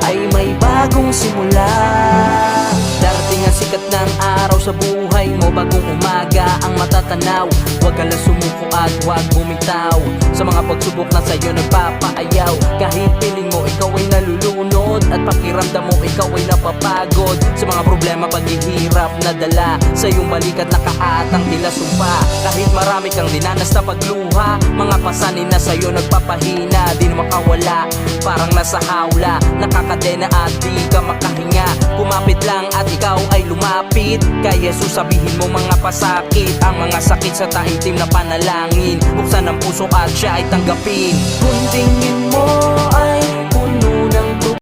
ay may bagong simula. Darating ang sikat ng araw sa buhay mo, bagong umaga ang matatanaw. Huwag ka lang sumuko at huwag bumitaw sa mga pagsubok na sa'yo nagpapaayaw. Kahit piling mo ikaw ay nalulunod at pakiramdam mo ikaw ay napapagod sa mga problema, paghihirap na dala sa iyong balikat, nakaatang tila sumpa. Kahit marami kang dinanas na pagluha, mga pasanin na sa'yo nagpapahina, di na makawala, parang nasa hawla, nakakadena at di ka makahinga. Kumapit lang at ikaw ay lumapit kay Jesus, sabihin mo mga pasakit, ang mga sakit sa taimtim na panalangin. Buksan ang puso at siya ay tanggapin. Kung tingin mo ay